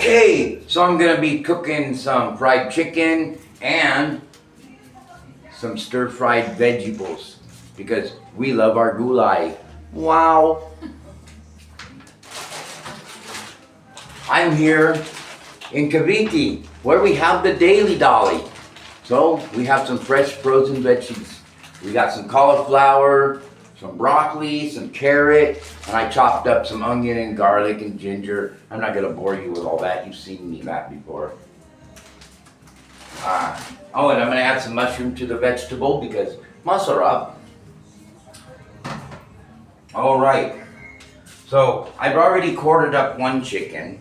Okay, so I'm gonna be cooking some fried chicken and some stir-fried vegetables because we love our gulay. Wow. I'm here in Cavite where we have the Daily Dolly. So we have some fresh frozen veggies. We got some cauliflower, some broccoli, some carrot, and I chopped up some onion and garlic and ginger. I'm not gonna bore you with all that. You've seen me that before. Oh, and I'm gonna add some mushroom to the vegetable because masarap. All right. So I've already quartered up one chicken.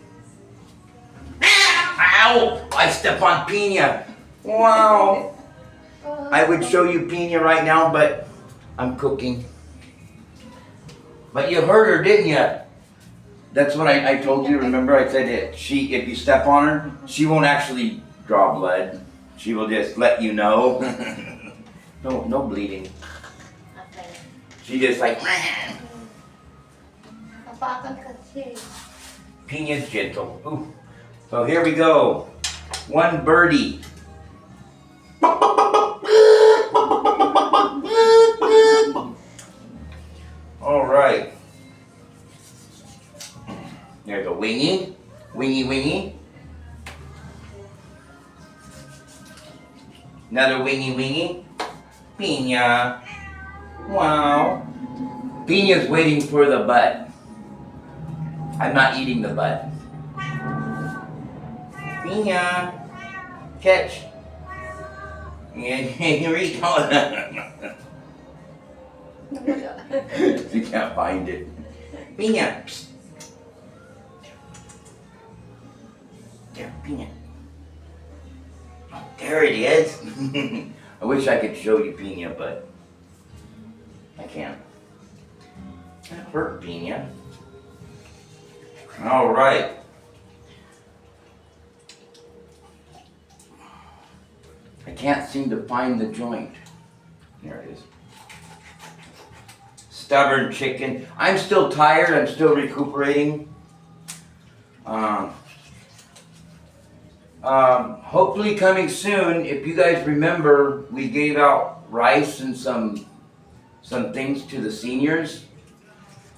Ow! I stepped on Pina. Wow. I would show you Pina right now, but I'm cooking. But you heard her, didn't you? That's what I told you. Remember, I said it. If you step on her, she won't actually draw blood. She will just let you know. No bleeding. She just like. Pina's gentle. Ooh. So here we go. One birdie. All right. There's a wingy, wingy. Another wingy. Pina. Wow. Pina's waiting for the butt. I'm not eating the butt. Pina, catch. Here we go. You can't find it. Pina. There, Pina. Oh, there it is. I wish I could show you Pina, but I can't. That hurt, Pina. All right. I can't seem to find the joint. There it is. Stubborn chicken. I'm still tired. I'm still recuperating. Hopefully coming soon. If you guys remember, we gave out rice and some things to the seniors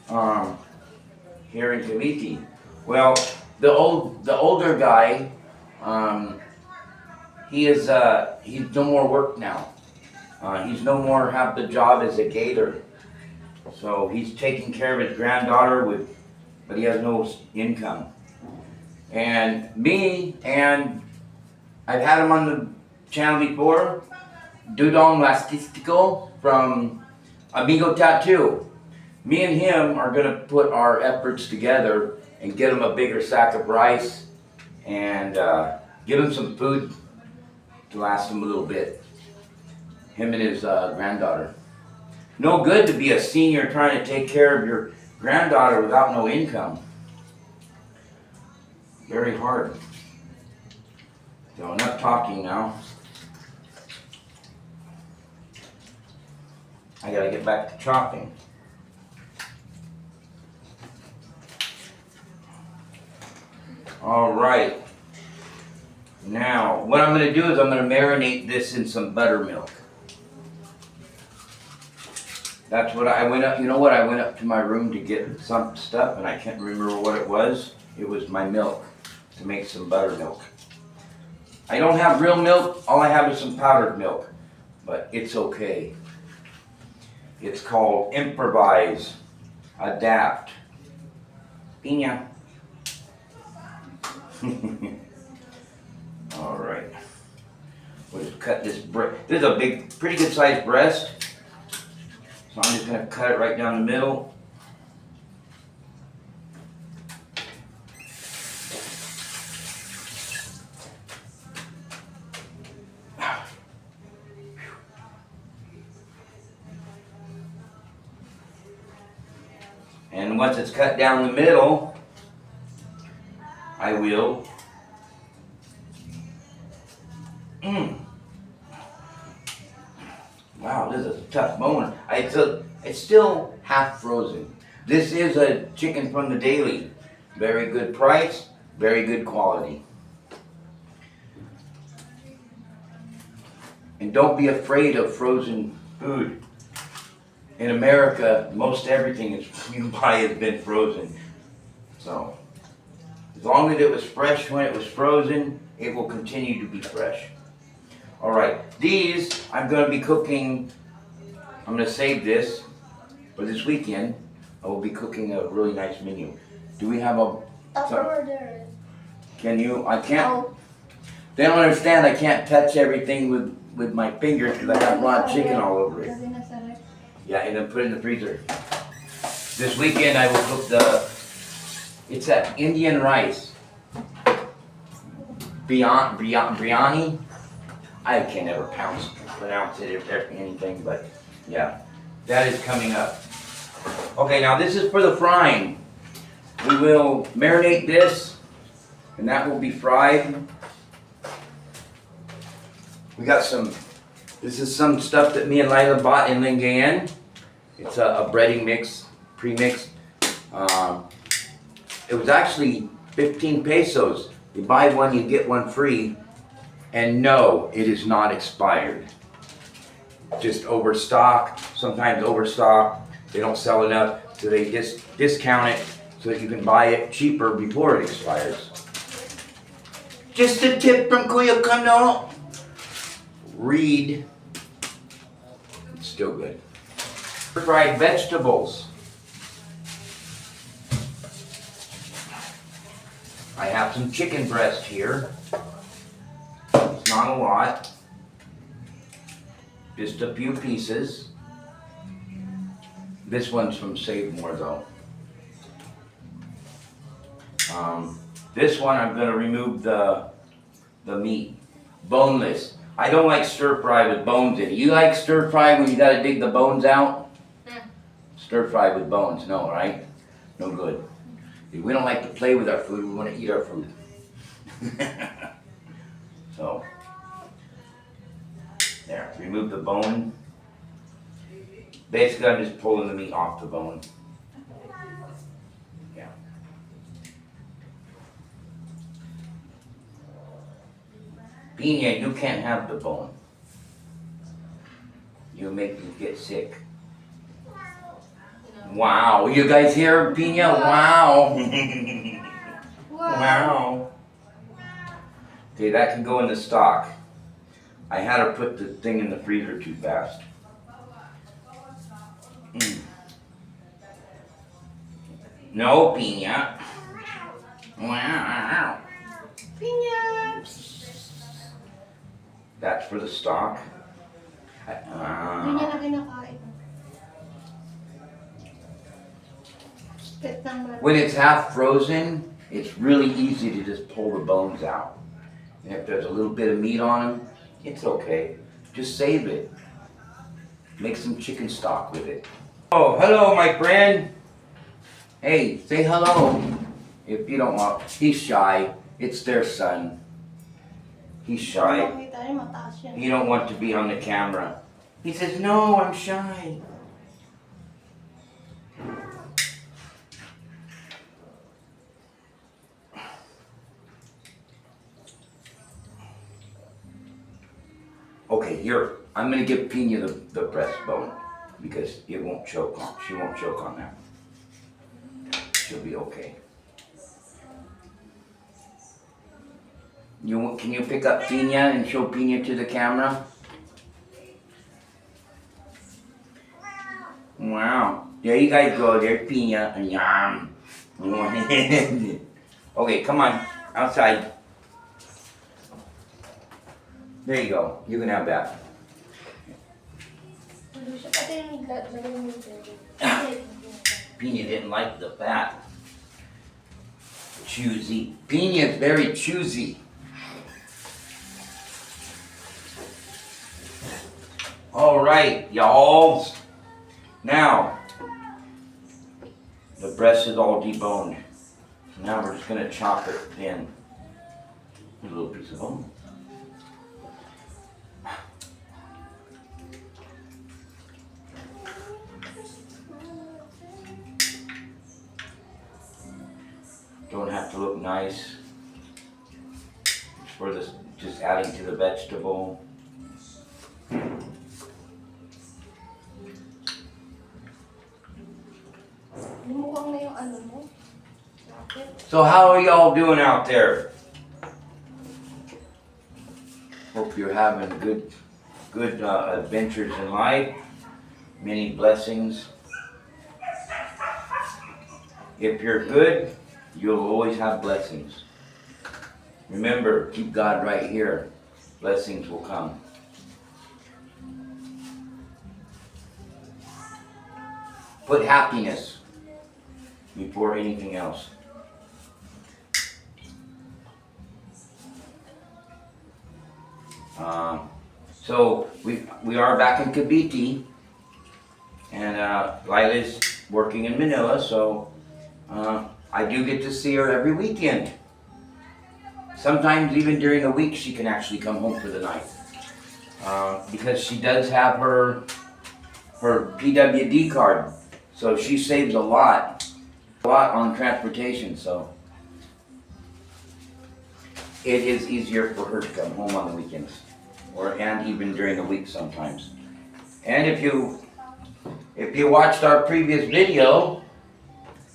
here in Cavite. Well, the older guy, he's no more work now. He's no more have the job as a gator. So he's taking care of his granddaughter but he has no income. And me, and I've had him on the channel before, Dudong Lastistico from Amigo Tattoo. Me and him are gonna put our efforts together and get him a bigger sack of rice and give him some food to last him a little bit. Him and his granddaughter. No good to be a senior trying to take care of your granddaughter without no income. Very hard. So enough talking now. I gotta get back to chopping. All right. Now, what I'm gonna do is I'm gonna marinate this in some buttermilk. That's what I went up, you know what, I went up to my room to get some stuff and I can't remember what it was. It was my milk to make some buttermilk. I don't have real milk, all I have is some powdered milk, but it's okay. It's called Improvise, Adapt. Pina. All right. We'll just cut this breast. This is a big, pretty good sized breast. So I'm just gonna cut it right down the middle. And once it's cut down the middle, I will Wow, this is a tough bone. It's still half frozen. This is a chicken from the Daily. Very good price. Very good quality. And don't be afraid of frozen food. In America, most everything is you buy has been frozen. So, as long as it was fresh when it was frozen, it will continue to be fresh. Alright, these I'm going to be cooking. I'm going to save this for this weekend. I will be cooking a really nice menu. Do we have a... Can you? I can't. Oh. They don't understand I can't touch everything with my fingers because I have raw chicken all over it. Yeah, and then put it in the freezer. This weekend I will cook it's that Indian rice. Biryani. I can never pronounce it if there's anything, but yeah, that is coming up. Okay, now this is for the frying. We will marinate this, and that will be fried. We got this is some stuff that me and Lila bought in Lingayen. It's a breading mix, pre-mixed. It was actually 15 pesos. You buy one, you get one free. And no, it is not expired. Just overstock, sometimes overstock. They don't sell enough, so they just discount it so that you can buy it cheaper before it expires. Just a tip from Kuya Kano. Read. It's still good. Fried vegetables. I have some chicken breast here. It's not a lot. Just a few pieces. This one's from Save More though. This one I'm going to remove the meat. Boneless. I don't like stir fry with bones in it. You like stir fry when you got to dig the bones out? Stir fry with bones, no, right? No good. We don't like to play with our food, we want to eat our food. So, there, remove the bone. Basically, I'm just pulling the meat off the bone. Yeah. Pina, you can't have the bone. You'll make me get sick. Wow, you guys hear Pina? Wow. Wow. Okay, that can go in the stock. I had to put the thing in the freezer too fast. No, Pina. Wow. Pina. That's for the stock. When it's half frozen, it's really easy to just pull the bones out. And if there's a little bit of meat on them, it's okay. Just save it. Make some chicken stock with it. Oh, hello, my friend. Hey, say hello. If you don't want, he's shy. It's their son. He's shy. He don't want to be on the camera. He says, no, I'm shy. Okay, here, I'm going to give Pina the breastbone because it won't choke on. She won't choke on that. She'll be okay. Can you pick up Pina and show Pina to the camera? Wow. There you guys go. There's Pina. Yum. Okay, come on. Outside. There you go. You can have that. Pina didn't like the fat. Choosy. Pina is very choosy. Alright, y'all. Now, the breast is all deboned. Now we're just going to chop it thin. A little piece of bone. Don't have to look nice. for this, just adding to the vegetable. So how are y'all doing out there? Hope you're having good adventures in life. Many blessings. If you're good, you'll always have blessings. Remember, keep God right here. Blessings will come. Put happiness before anything else. So we are back in Cavite, and Lila's working in Manila, so I do get to see her every weekend. Sometimes even during the week she can actually come home for the night, because she does have her PWD card, so she saves a lot on transportation, so it is easier for her to come home on the weekends, and even during the week sometimes. And if you watched our previous video,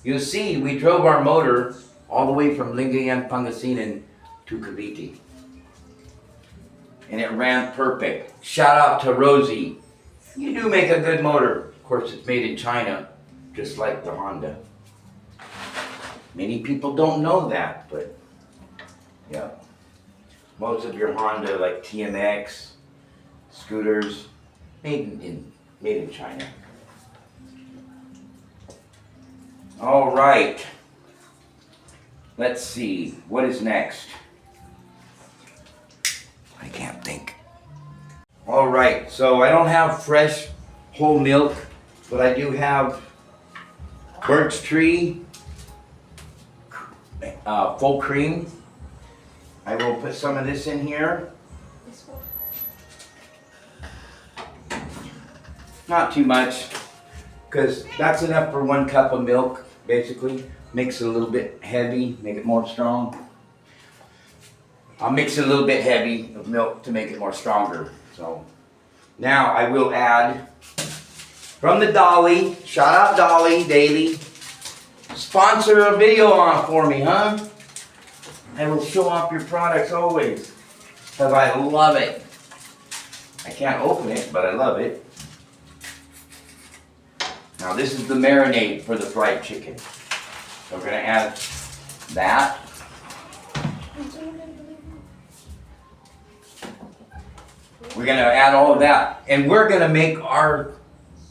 you'll see we drove our motor all the way from Lingayen, Pangasinan to Cavite. And it ran perfect. Shout out to Rosie. You do make a good motor. Of course, it's made in China, just like the Honda. Many people don't know that, but yeah. Most of your Honda, like TMX, scooters, made in China. All right. Let's see, what is next? I can't think. All right, so I don't have fresh whole milk, but I do have birch tree, full cream. I will put some of this in here. Not too much, because that's enough for 1 cup of milk, basically. Mix it a little bit heavy, make it more strong. I'll mix it a little bit heavy of milk to make it more stronger. So now I will add from the Dolly, shout out Dolly Daily, sponsor a video on for me, huh? I will show off your products always, because I love it. I can't open it, but I love it. Now this is the marinade for the fried chicken. So we're going to add that. We're going to add all of that. And we're going to make our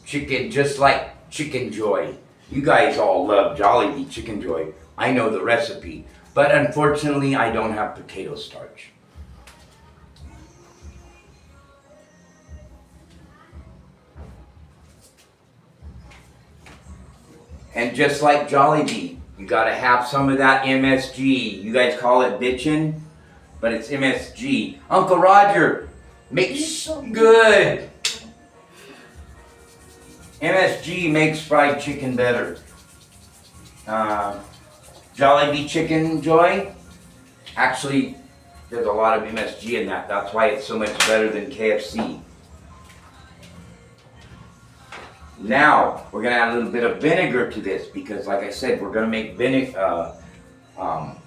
chicken just like Chicken Joy. You guys all love Jollibee Chicken Joy. I know the recipe. But unfortunately, I don't have potato starch. And just like Jollibee, you gotta have some of that MSG. You guys call it bitchin', but it's MSG. Uncle Roger, makes good. MSG makes fried chicken better. Jollibee Chicken Joy, actually, there's a lot of MSG in that. That's why it's so much better than KFC. Now, we're going to add a little bit of vinegar to this because, like I said, we're going to make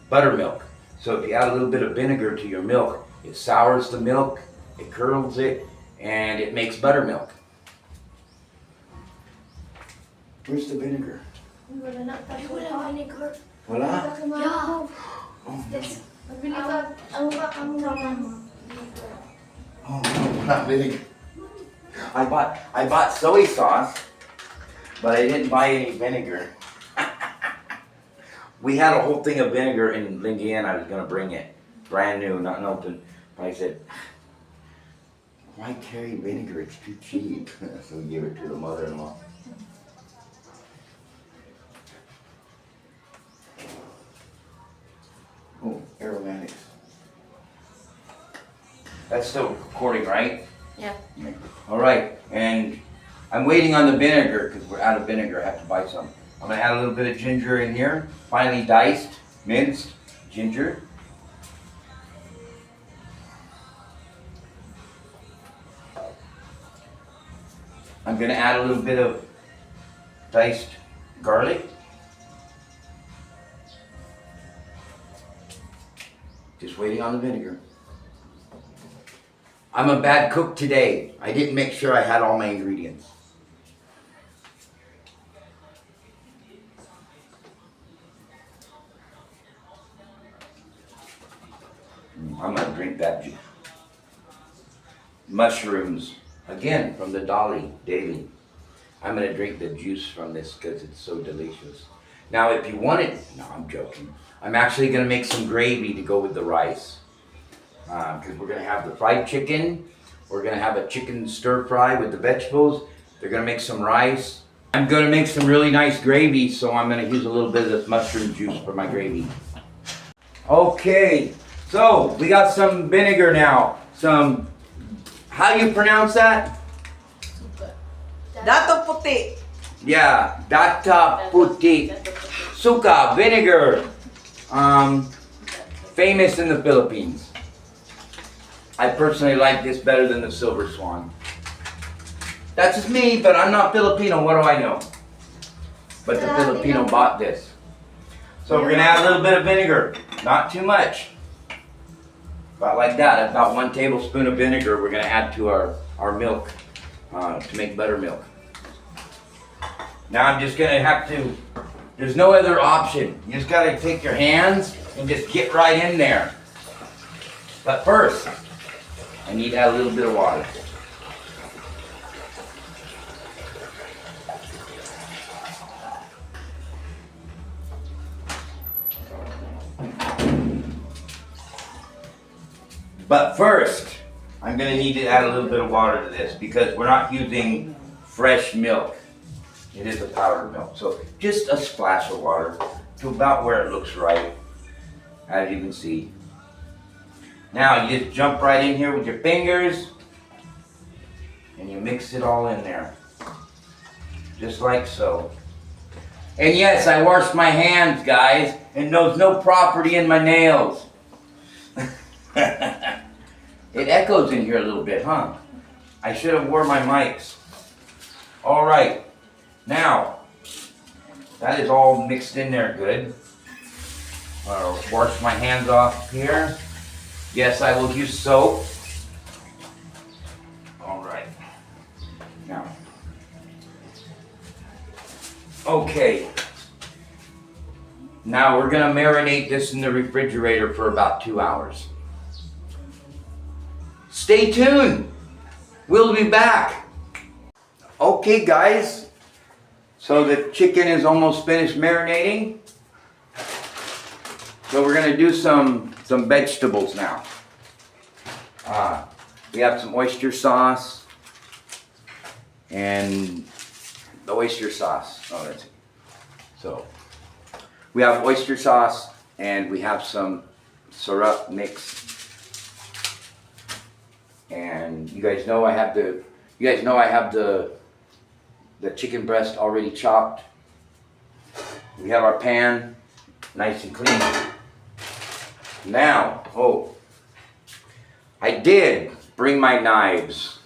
buttermilk. So if you add a little bit of vinegar to your milk, it sours the milk, it curdles it, and it makes buttermilk. Where's the vinegar? Wala vinegar. Wala? Yeah. Oh, no. Not vinegar. I bought soy sauce, but I didn't buy any vinegar. We had a whole thing of vinegar in Lingayen. I was going to bring it. Brand new, not open. But I said, why carry vinegar? It's too cheap. So we gave it to the mother-in-law. Oh, aromatics. That's still recording, right? Yeah. All right, and I'm waiting on the vinegar because we're out of vinegar. I have to buy some. I'm going to add a little bit of ginger in here. Finely diced, minced ginger. I'm gonna add a little bit of diced garlic. Just waiting on the vinegar. I'm a bad cook today. I didn't make sure I had all my ingredients. I'm gonna drink that juice. Mushrooms, again from the Dolly Daily. I'm gonna drink the juice from this because it's so delicious. Now if you want it, no, I'm joking. I'm actually gonna make some gravy to go with the rice. Because we're gonna have the fried chicken. We're gonna have a chicken stir fry with the vegetables. They're gonna make some rice. I'm gonna make some really nice gravy, so I'm gonna use a little bit of this mushroom juice for my gravy. Okay, so we got some vinegar now. How do you pronounce that? Dato puti. Yeah, data puti. Suka, vinegar. Famous in the Philippines. I personally like this better than the Silver Swan. That's just me, but I'm not Filipino, what do I know? But the Filipino bought this. So we're gonna add a little bit of vinegar, not too much. About like that, about 1 tablespoon of vinegar we're gonna add to our milk to make buttermilk. Now I'm just gonna have to, there's no other option. You just gotta take your hands and just get right in there. But first, I need to add a little bit of water. But first, I'm going to need to add a little bit of water to this because we're not using fresh milk. It is a powdered milk. So just a splash of water to about where it looks right, as you can see. Now you just jump right in here with your fingers and you mix it all in there. Just like so. And yes, I washed my hands, guys, and there's no property in my nails. It echoes in here a little bit, huh? I should have wore my mics. All right, now that is all mixed in there good. I'll wash my hands off here. Yes, I will use soap. All right, now, okay. Now we're gonna marinate this in the refrigerator for about 2 hours. Stay tuned. We'll be back. Okay, guys. So the chicken is almost finished marinating. So we're gonna do some vegetables now. We have some oyster sauce and the oyster sauce. Oh, that's it. So we have oyster sauce and we have some syrup mix. And you guys know I have the chicken breast already chopped. We have our pan nice and clean. Now, I did bring my knives.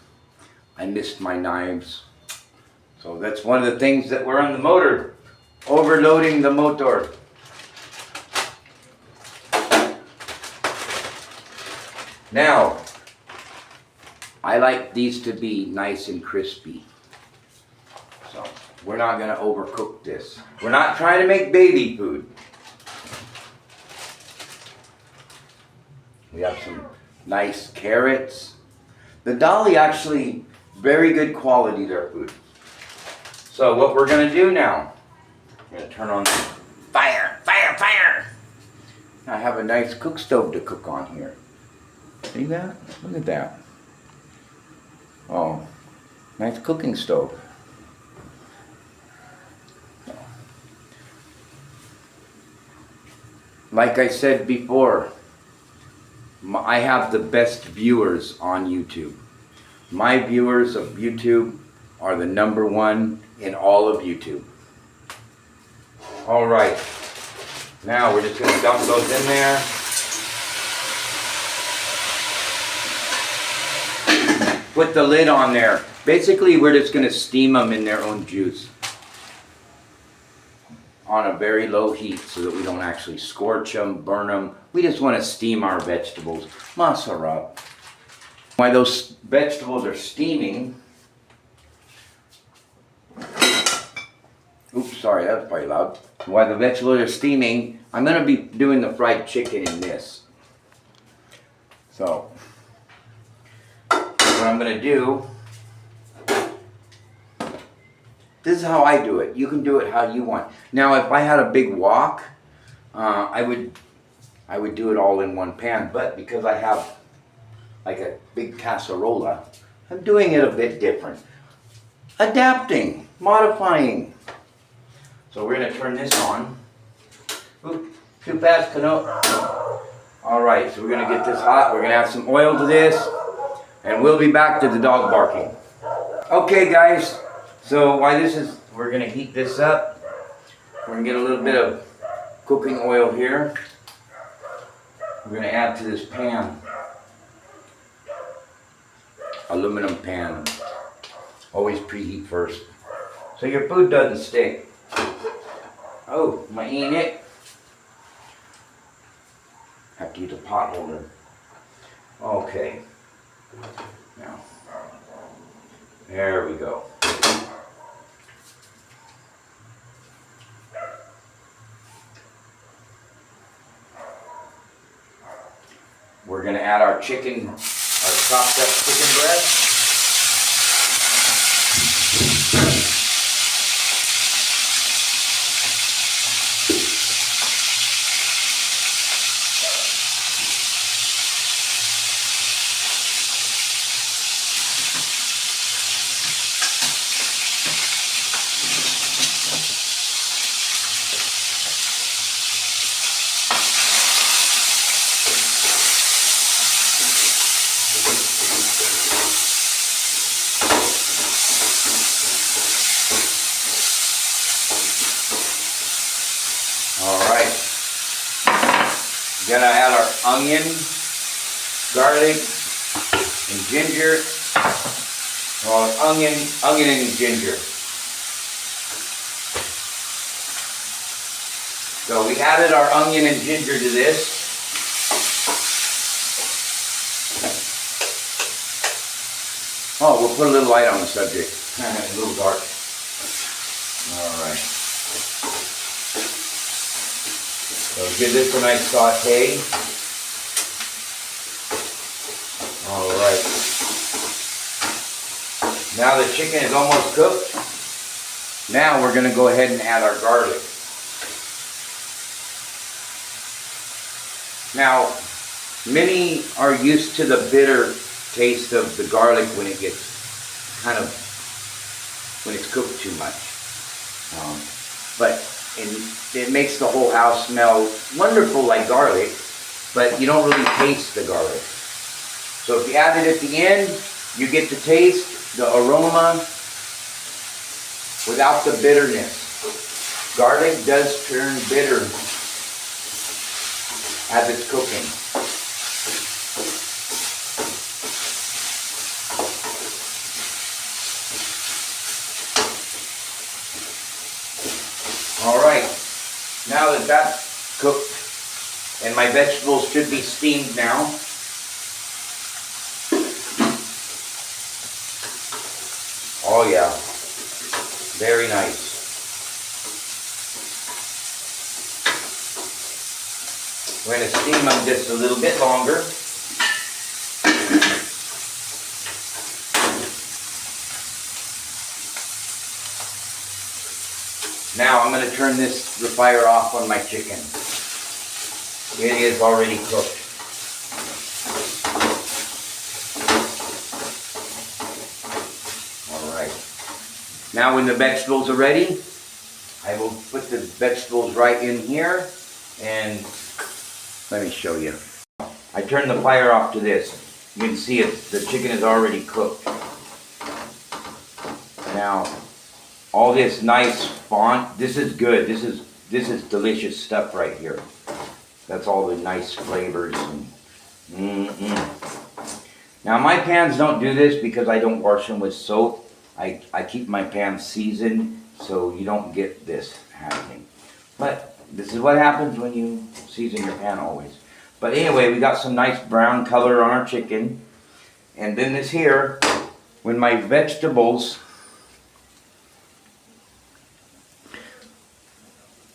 I missed my knives. So that's one of the things that were on the motor. Overloading the motor. Now, I like these to be nice and crispy. So we're not gonna overcook this. We're not trying to make baby food. We have some nice carrots. The Dolly actually, very good quality, their food. So what we're gonna do now, we're gonna turn on fire, fire, fire. I have a nice cook stove to cook on here. See that? Look at that. Oh, nice cooking stove. Like I said before, I have the best viewers on YouTube. My viewers of YouTube are the #1 in all of YouTube. All right, now we're just gonna dump those in there. Put the lid on there. Basically, we're just going to steam them in their own juice on a very low heat so that we don't actually scorch them, burn them. We just want to steam our vegetables. Masarap. While those vegetables are steaming, oops, sorry, that was probably loud. While the vegetables are steaming, I'm going to be doing the fried chicken in this. So, what I'm going to do, this is how I do it. You can do it how you want. Now, if I had a big wok, I would do it all in one pan. But because I have like a big casserola, I'm doing it a bit different. Adapting, modifying. So we're going to turn this on. Oop, too fast, Kano. Alright, so we're going to get this hot. We're going to add some oil to this. And we'll be back to the dog barking. Okay, guys. So while this is, we're going to heat this up. We're going to get a little bit of cooking oil here. We're going to add to this pan. Aluminum pan. Always preheat first, so your food doesn't stink. Oh, am I eating it? Have to use a pot holder. Okay. Now, there we go. We're going to add our chicken, our chopped up chicken breast. Alright, gonna add our onion, garlic, and ginger. Well, onion and ginger. So we added our onion and ginger to this. Oh, we'll put a little light on the subject. A little dark. Alright. So give this a nice saute. Alright. Now the chicken is almost cooked. Now we're going to go ahead and add our garlic. Now, many are used to the bitter taste of the garlic when it gets when it's cooked too much. But it makes the whole house smell wonderful like garlic, but you don't really taste the garlic. So if you add it at the end, you get to taste the aroma without the bitterness. Garlic does turn bitter as it's cooking. Alright, now that that's cooked and my vegetables should be steamed now, oh yeah, very nice. We're going to steam them just a little bit longer. Now I'm going to turn the fire off on my chicken. It is already cooked. Alright. Now when the vegetables are ready, I will put the vegetables right in here and let me show you. I turned the fire off to this. You can see it, the chicken is already cooked. Now, all this nice font, this is good. This is delicious stuff right here. That's all the nice flavors. Now my pans don't do this because I don't wash them with soap. I keep my pans seasoned so you don't get this happening. But this is what happens when you season your pan always. But anyway, we got some nice brown color on our chicken. And then this here, when my vegetables.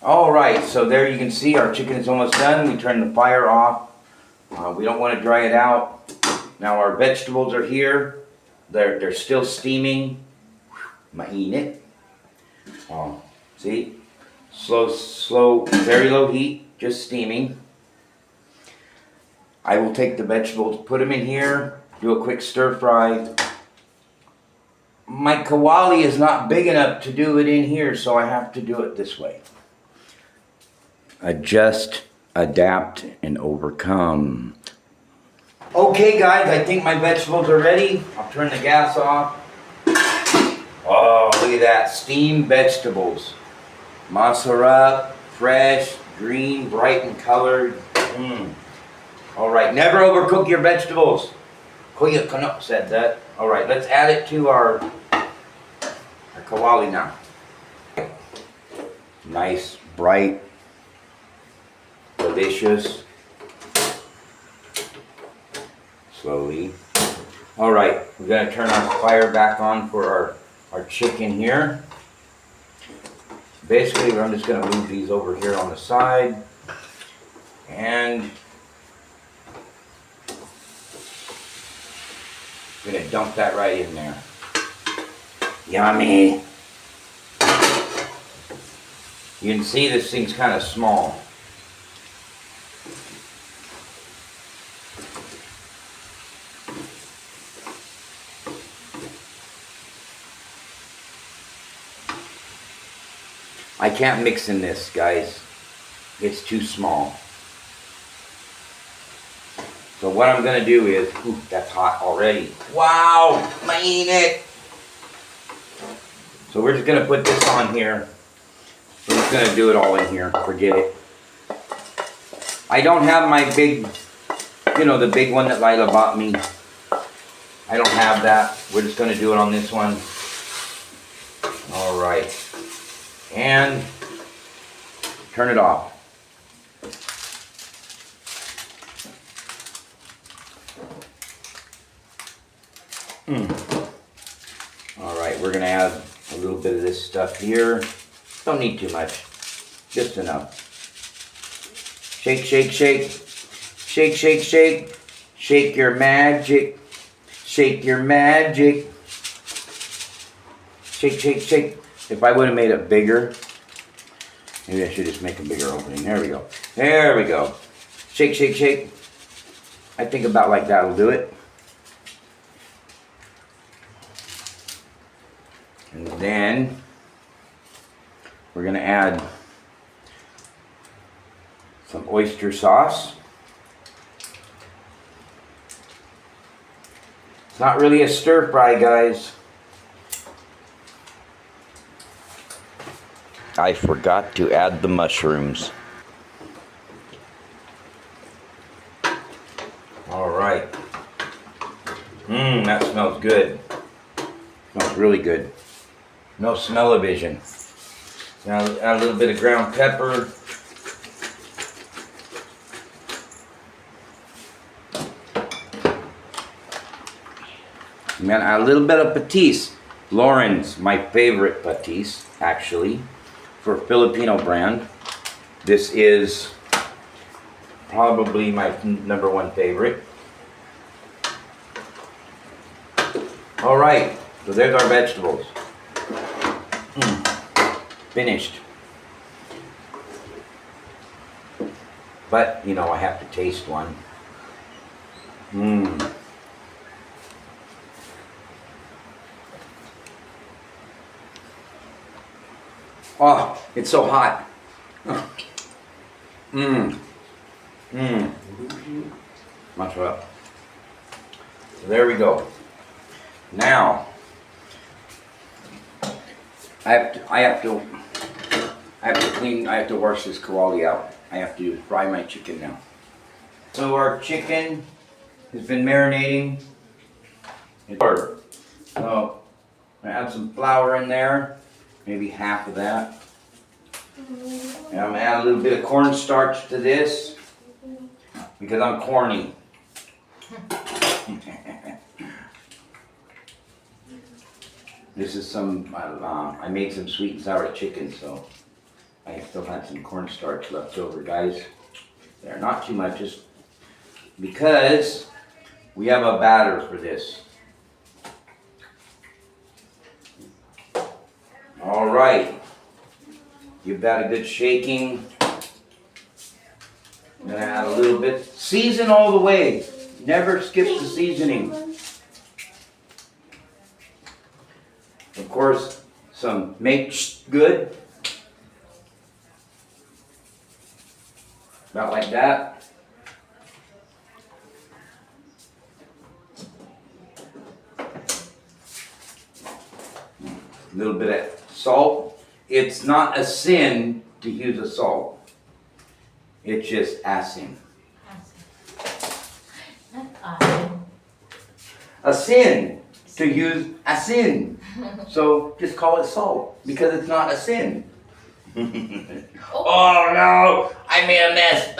Alright, so there you can see our chicken is almost done. We turn the fire off. We don't want to dry it out. Now our vegetables are here. They're still steaming. Mainit. See? Slow, very low heat, just steaming. I will take the vegetables, put them in here, do a quick stir fry. My kawali is not big enough to do it in here, so I have to do it this way. Adjust, adapt, and overcome. Okay guys, I think my vegetables are ready. I'll turn the gas off. Oh, look at that, steamed vegetables. Mozzarella, fresh, green, bright and colored. Alright, never overcook your vegetables. Kuya Kano said that. Alright, let's add it to our kawali now. Nice, bright, delicious. Slowly. Alright, we're going to turn our fire back on for our chicken here. Basically, I'm just going to move these over here on the side. And I'm going to dump that right in there. Yummy. You can see this thing's kind of small. I can't mix in this, guys. It's too small. So what I'm gonna do is, ooh, that's hot already. Wow, marinate. So we're just gonna put this on here. We're just gonna do it all in here, forget it. I don't have my big, the big one that Lila bought me. I don't have that. We're just gonna do it on this one. All right. And turn it off. Alright, we're going to add a little bit of this stuff here. Don't need too much. Just enough. Shake, shake, shake. Shake, shake, shake. Shake your magic. Shake your magic. Shake, shake, shake. If I would have made it bigger, maybe I should just make a bigger opening. There we go. There we go. Shake, shake, shake. I think about like that will do it. And then we're going to add some oyster sauce. It's not really a stir fry, guys. I forgot to add the mushrooms. All right. That smells good. Smells really good. No smell-o-vision. Now add a little bit of ground pepper. Man, add a little bit of patis. Lauren's my favorite patis, actually. For Filipino brand. This is probably my #1 favorite. Alright, so there's our vegetables. Finished. But, I have to taste one. Oh, it's so hot. Much up. So there we go. Now, I have to wash this kawali out. I have to fry my chicken now. So our chicken has been marinating So I add some flour in there, maybe half of that. And I'm gonna add a little bit of cornstarch to this because I'm corny. This is some, I made some sweet and sour chicken, so I still have some cornstarch left over, guys. They're not too much, just because we have a batter for this. All right, give that a good shaking. I'm gonna add a little bit, season all the way, never skip the seasoning. Of course, some make good, about like that. A little bit of salt. It's not a sin to use a salt. It's just asin. A sin to use asin. So just call it salt because it's not a sin. Oh no, I made a mess.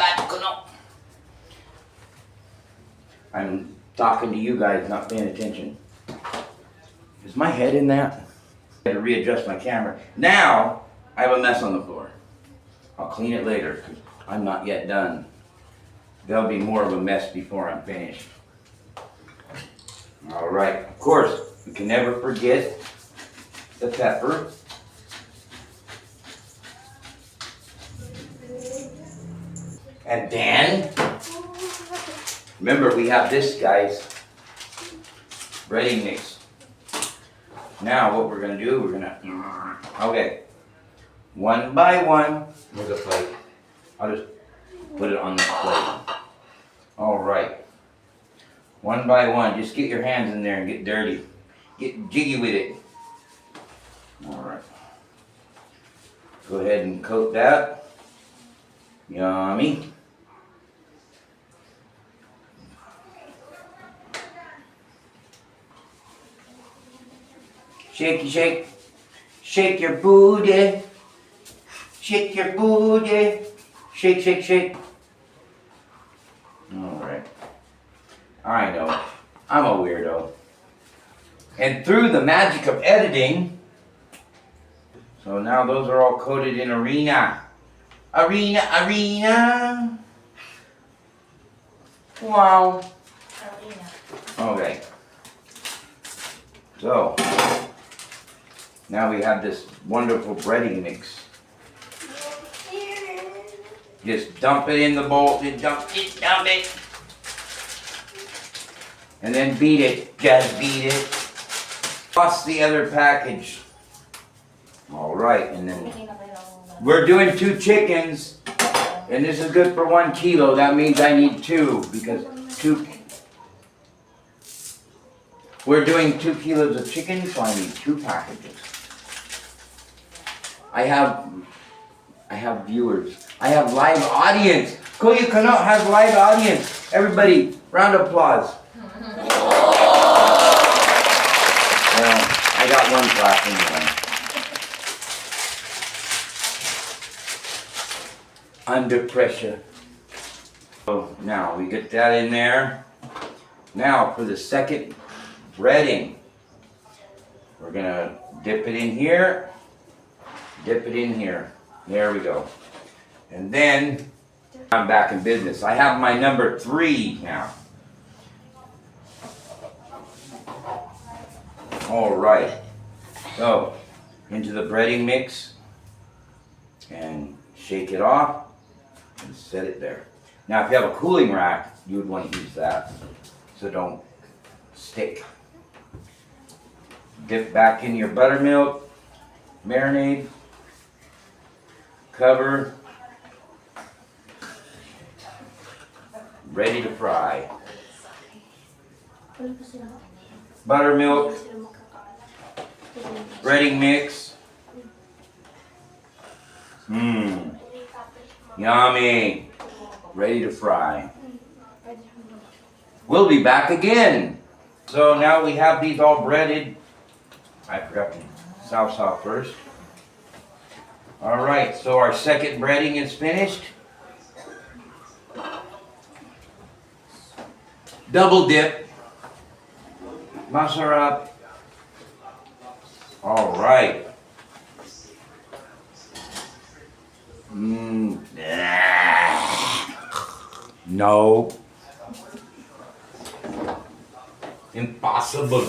I'm talking to you guys, not paying attention. Is my head in that? I gotta readjust my camera. Now I have a mess on the floor. I'll clean it later because I'm not yet done. There'll be more of a mess before I'm finished. All right, of course, we can never forget the pepper. And then, remember we have this, guys, breading mix. Now what we're gonna do, okay, one by one, where's the plate? I'll just put it on the plate. All right, one by one, just get your hands in there and get dirty. Get jiggy with it. All right, go ahead and coat that. Yummy. Shake, shake, shake your booty, shake your booty, shake, shake, shake. All right, I know, I'm a weirdo. And through the magic of editing, so now those are all coated in arena. Arena. Wow. Okay. So, now we have this wonderful breading mix. Just dump it in the bowl, dump it. And then beat it, just beat it. Toss the other package. All right, and then we're doing 2 chickens, and this is good for 1 kilo. That means I need 2 because 2. We're doing 2 kilos of chicken, so I need 2 packages. I have viewers. I have live audience. Kuya Kano has live audience. Everybody, round of applause. Well, I got 1 clap anyway. Under pressure. So now we get that in there. Now for the second breading, we're gonna dip it in here, dip it in here. There we go. And then I'm back in business. I have my number 3 now. All right. So into the breading mix and shake it off and set it there. Now if you have a cooling rack, you would want to use that so don't stick. Dip back in your buttermilk, marinade, cover, ready to fry. Buttermilk, breading mix. Yummy. Ready to fry. We'll be back again. So now we have these all breaded. I forgot to salsa first. All right, so our second breading is finished. Double dip. Masarap. All right. No. Impossible.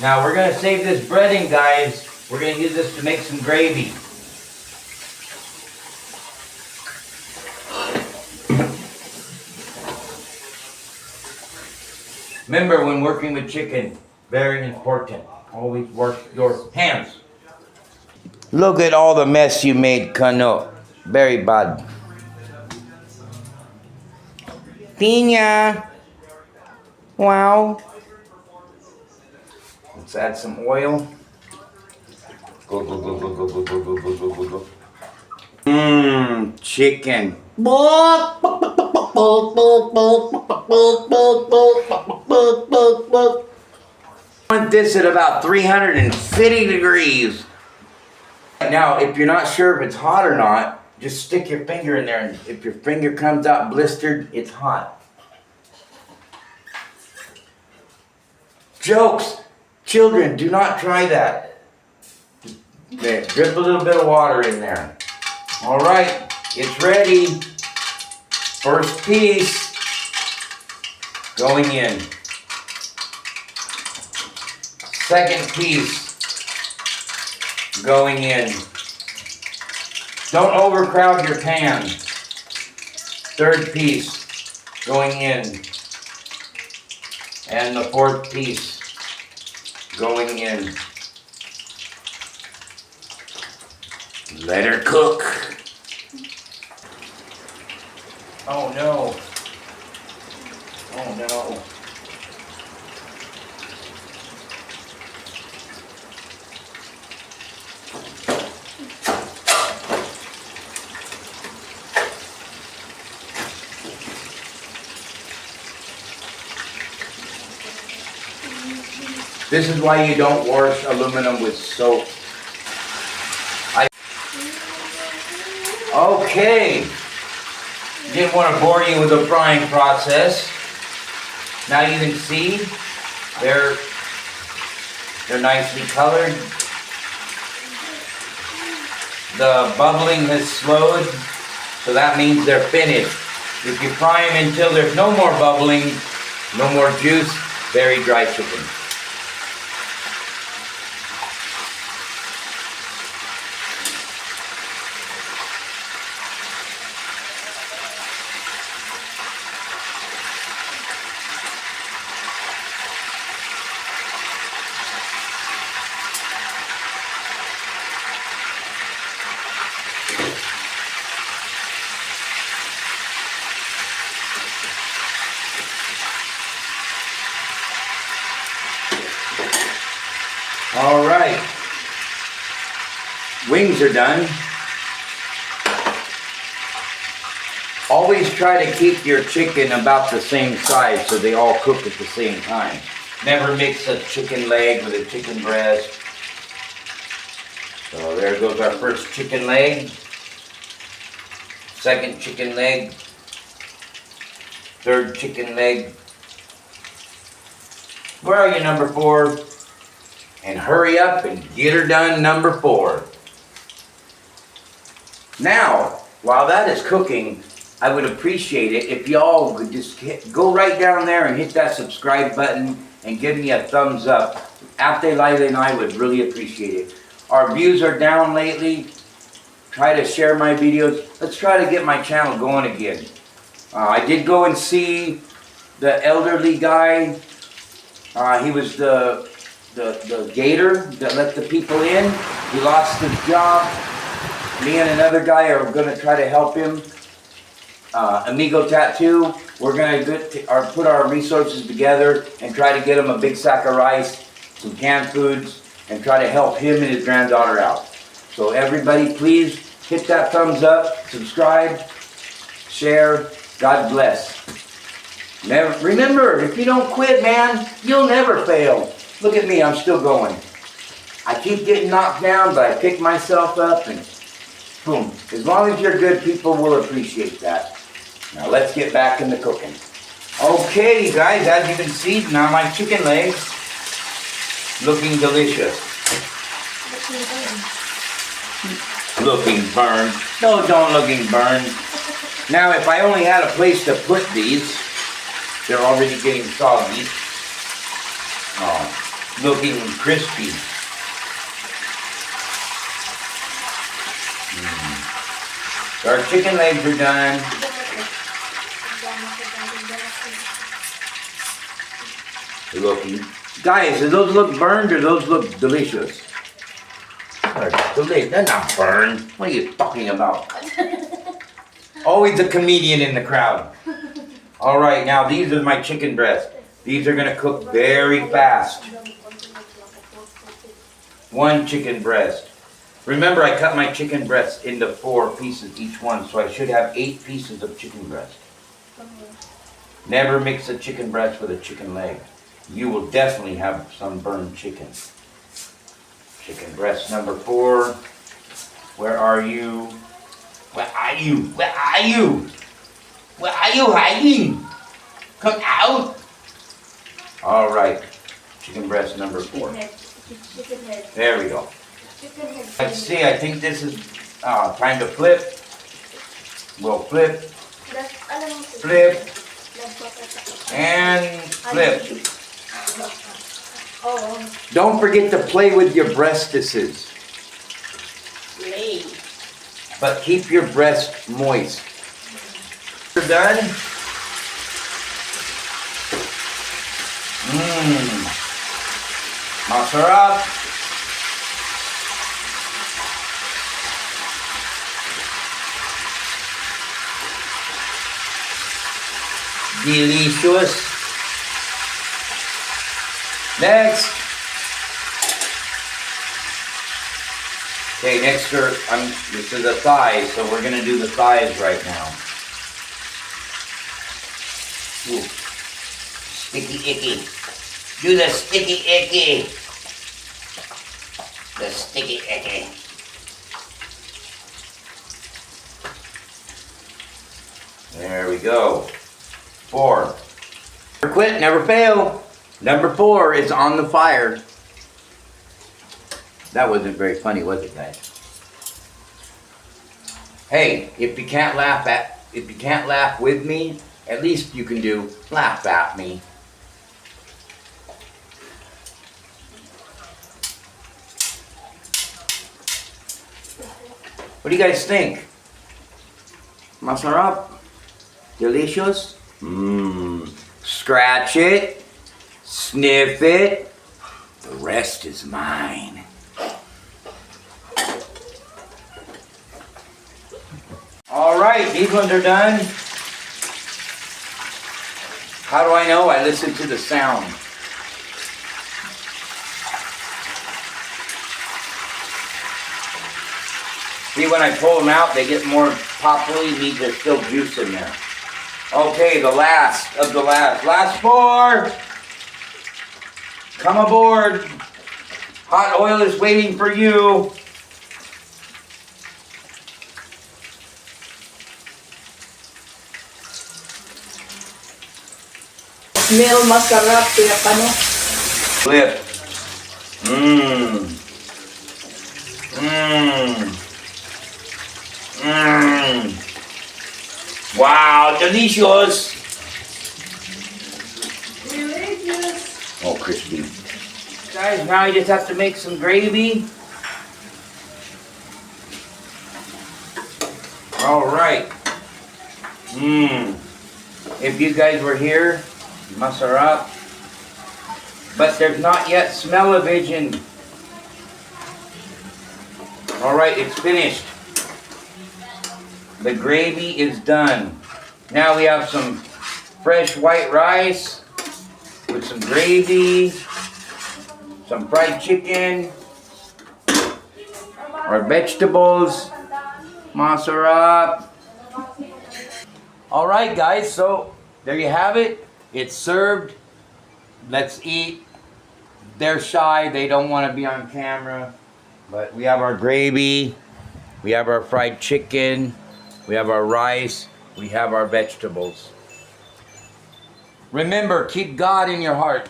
Now we're gonna save this breading, guys. We're gonna use this to make some gravy. Remember, when working with chicken, very important. Always wash your hands. Look at all the mess you made, Kano. Very bad. Piña. Wow. Let's add some oil. Go, go, go, go, go, go, go, go, go, go, go, go. Chicken. I want this at about 350 degrees. Now, if you're not sure if it's hot or not, just stick your finger in there, and if your finger comes out blistered, it's hot. Jokes! Children, do not try that. There, drip a little bit of water in there. All right, it's ready. First piece going in. Second piece going in. Don't overcrowd your pan. Third piece going in. And the fourth piece going in. Let her cook. Oh no. Oh no. This is why you don't wash aluminum with soap. Okay. Didn't want to bore you with the frying process. Now you can see they're nicely colored. The bubbling has slowed, so that means they're finished. If you fry them until there's no more bubbling, no more juice, very dry chicken. All right, wings are done. Always try to keep your chicken about the same size so they all cook at the same time. Never mix a chicken leg with a chicken breast. So there goes our first chicken leg. Second chicken leg. Third chicken leg. Where are you, number 4? And hurry up and get her done, number 4. Now, while that is cooking, I would appreciate it if y'all would just go right down there and hit that subscribe button and give me a thumbs up. Ate Laila and I would really appreciate it. Our views are down lately. Try to share my videos. Let's try to get my channel going again. I did go and see the elderly guy. He was the gator that let the people in. He lost his job. Me and another guy are going to try to help him. Amigo Tattoo, we're going to put our resources together and try to get him a big sack of rice, some canned foods, and try to help him and his granddaughter out. So everybody, please hit that thumbs up, subscribe, share. God bless. Never. Remember, if you don't quit, man, you'll never fail. Look at me, I'm still going. I keep getting knocked down, but I pick myself up and boom. As long as you're good, people will appreciate that. Now let's get back into cooking. Okay, guys, as you can see, now my chicken legs looking delicious. Looking burned. No, don't looking burned. Now, if I only had a place to put these, they're already getting soggy. Oh, looking crispy. So our chicken legs are done. Looking. Guys, do those look burned or those look delicious? They're not burned. What are you talking about? Always a comedian in the crowd. All right, now these are my chicken breasts. These are gonna cook very fast. One chicken breast. Remember, I cut my chicken breasts into 4 pieces each one, so I should have 8 pieces of chicken breast. Never mix a chicken breast with a chicken leg. You will definitely have some burned chicken. Chicken breast number 4. Where are you? Where are you? Where are you? Where are you hiding? Come out! All right, chicken breast number 4. There we go. Let's see, I think this is time to flip. We'll flip, flip, and flip. Don't forget to play with your breastises. But keep your breast moist. We're done. Masarap. Delicious. Next. Okay, next are this is the thighs, so we're gonna do the thighs right now. Ooh. Sticky icky. Do the sticky icky. The sticky icky. There we go. 4. Never quit, never fail. Number 4 is on the fire. That wasn't very funny, was it, guys? Hey, if you can't laugh with me, at least you can do laugh at me. What do you guys think? Masarap? Delicious? Scratch it, sniff it, the rest is mine. All right, these ones are done. How do I know? I listen to the sound. See, when I pull them out, they get more poppily, means there's still juice in there. Okay, the last of the last. Last 4. Come aboard. Hot oil is waiting for you. Smell masarap, Kuya Kano. Flip. Wow, delicious. Delicious. Oh, crispy. Guys, now you just have to make some gravy. All right. If you guys were here, masarap. But there's not yet smell-o-vision. All right, it's finished. The gravy is done. Now we have some fresh white rice with some gravy, some fried chicken, our vegetables, masarap. All right, guys, so there you have it. It's served. Let's eat. They're shy. They don't want to be on camera. But we have our gravy. We have our fried chicken. We have our rice. We have our vegetables. Remember, keep God in your heart.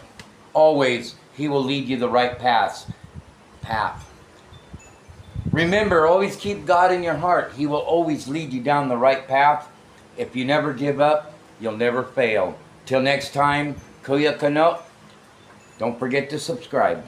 Always. He will lead you the right path. Remember, always keep God in your heart. He will always lead you down the right path. If you never give up, you'll never fail. Till next time, Kuya Kano. Don't forget to subscribe.